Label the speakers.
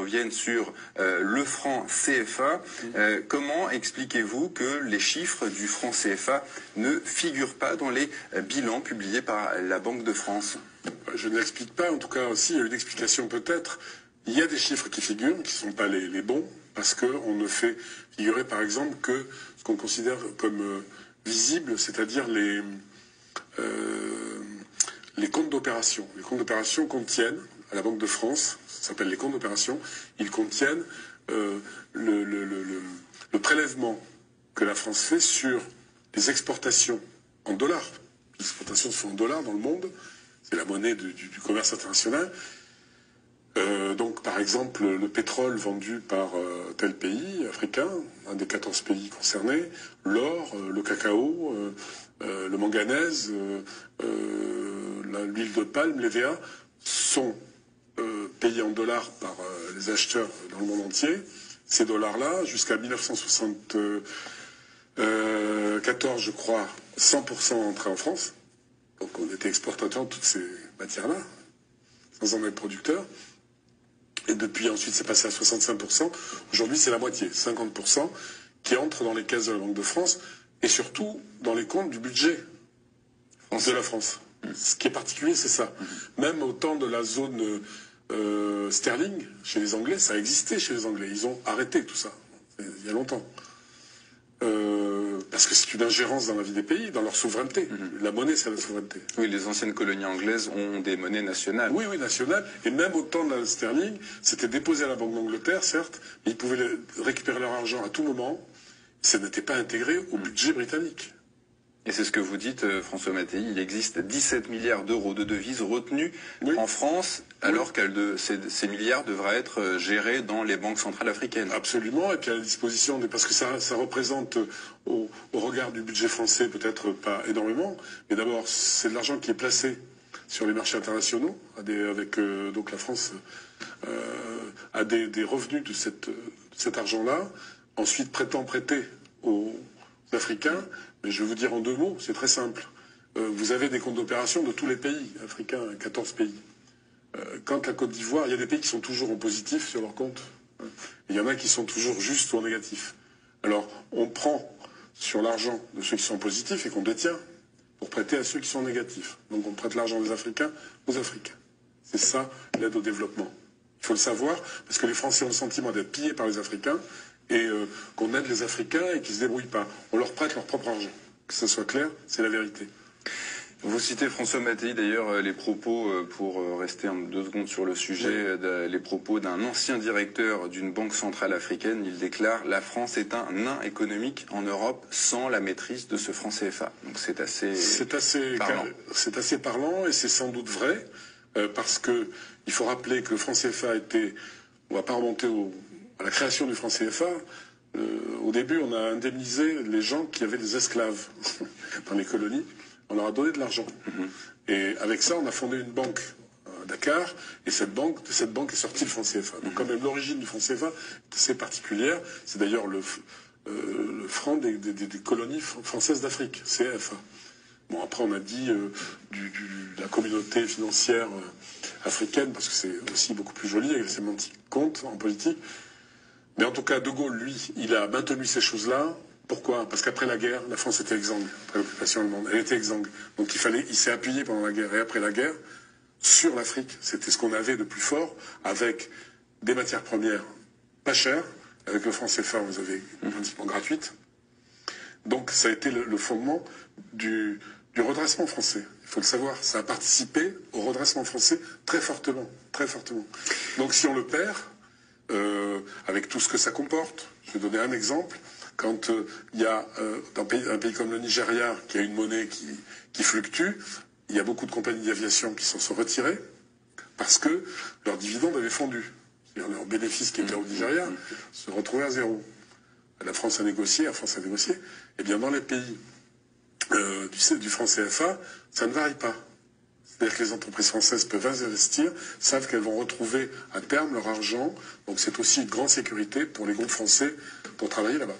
Speaker 1: revienne sur le franc CFA. Comment expliquez-vous que les chiffres du franc CFA ne figurent pas dans les bilans publiés par la Banque de France?
Speaker 2: Je ne l'explique pas, en tout cas, aussi, il y a une explication peut-être. Il y a des chiffres qui figurent, qui ne sont pas les bons, parce qu'on ne fait figurer, par exemple, que ce qu'on considère comme visible, c'est-à-dire les comptes d'opération. Les comptes d'opération contiennent, à la Banque de France, ça s'appelle les comptes d'opération, ils contiennent le prélèvement que la France fait sur les exportations en dollars. Les exportations se font en dollars dans le monde, c'est la monnaie du commerce international. Donc, par exemple, le pétrole vendu par tel pays africain, un des 14 pays concernés, l'or, le cacao, le manganèse, l'huile de palme, l'EVA, sont payés en dollars par les acheteurs dans le monde entier. Ces dollars-là, jusqu'à 1974, je crois, 100% entraient en France. Donc on était exportateur de toutes ces matières-là, sans en être producteur. Et depuis, ensuite, c'est passé à 65%. Aujourd'hui, c'est la moitié, 50%, qui entre dans les caisses de la Banque de France et surtout dans les comptes du budget de la France. Ce qui est particulier, c'est ça. Même au temps de la zone sterling, chez les Anglais, ça existait chez les Anglais. Ils ont arrêté tout ça, il y a longtemps. Parce que c'est une ingérence dans la vie des pays, dans leur souveraineté. La monnaie, c'est la souveraineté.
Speaker 1: Oui, les anciennes colonies anglaises ont des monnaies nationales.
Speaker 2: Oui, nationales. Et même au temps de la sterling, c'était déposé à la Banque d'Angleterre, certes, mais ils pouvaient récupérer leur argent à tout moment. Ça n'était pas intégré au budget britannique.
Speaker 1: Et c'est ce que vous dites, François Mattei, il existe 17 milliards d'euros de devises retenues en France, alors que ces milliards devraient être gérés dans les banques centrales africaines.
Speaker 2: Absolument, et puis à la disposition, parce que ça représente, au regard du budget français, peut-être pas énormément, mais d'abord, c'est de l'argent qui est placé sur les marchés internationaux, donc la France a des revenus de cet argent-là, ensuite prétend prêter aux Africains. Mais je vais vous dire en 2 mots, c'est très simple. Vous avez des comptes d'opération de tous les pays africains, 14 pays. Quand la Côte d'Ivoire, il y a des pays qui sont toujours en positif sur leur compte. Il y en a qui sont toujours juste ou en négatif. Alors, on prend sur l'argent de ceux qui sont positifs et qu'on détient pour prêter à ceux qui sont négatifs. Donc on prête l'argent des Africains aux Africains. C'est ça l'aide au développement. Il faut le savoir, parce que les Français ont le sentiment d'être pillés par les Africains, et qu'on aide les Africains et qu'ils ne se débrouillent pas. On leur prête leur propre argent. Que ce soit clair, c'est la vérité.
Speaker 1: Vous citez François Mattei, d'ailleurs, les propos, pour rester en 2 secondes sur le sujet, les propos d'un ancien directeur d'une banque centrale africaine. Il déclare « La France est un nain économique en Europe sans la maîtrise de ce franc CFA ». Donc c'est assez parlant.
Speaker 2: C'est assez parlant et c'est sans doute vrai, parce que il faut rappeler que le franc CFA était... On ne va pas remonter à la création du franc CFA, au début, on a indemnisé les gens qui avaient des esclaves dans les colonies. On leur a donné de l'argent. Et avec ça, on a fondé une banque à Dakar. Et de cette banque est sorti le franc CFA. Donc quand même, l'origine du franc CFA est assez particulière. C'est d'ailleurs le franc des colonies françaises d'Afrique, CFA. Bon, après, on a dit de la communauté financière africaine, parce que c'est aussi beaucoup plus joli, avec les sémantiques compte en politique. Mais en tout cas, De Gaulle, lui, il a maintenu ces choses-là. Pourquoi? Parce qu'après la guerre, la France était exsangue, après l'occupation allemande. Elle était exsangue. Donc il s'est appuyé pendant la guerre et après la guerre sur l'Afrique. C'était ce qu'on avait de plus fort, avec des matières premières pas chères. Avec le franc CFA, vous avez pratiquement gratuite. Donc ça a été le fondement du redressement français. Il faut le savoir. Ça a participé au redressement français très fortement. Très fortement. Donc si on le perd... avec tout ce que ça comporte. Je vais donner un exemple. Quand il y a dans un pays comme le Nigeria, qui a une monnaie qui fluctue, il y a beaucoup de compagnies d'aviation qui s'en sont retirées parce que leurs dividendes avaient fondu. Leurs bénéfices qui étaient au Nigeria se retrouvaient à zéro. La France a négocié, Air France a négocié. Eh bien, dans les pays du franc CFA, ça ne varie pas. C'est-à-dire que les entreprises françaises peuvent investir, savent qu'elles vont retrouver à terme leur argent. Donc c'est aussi une grande sécurité pour les groupes français pour travailler là-bas.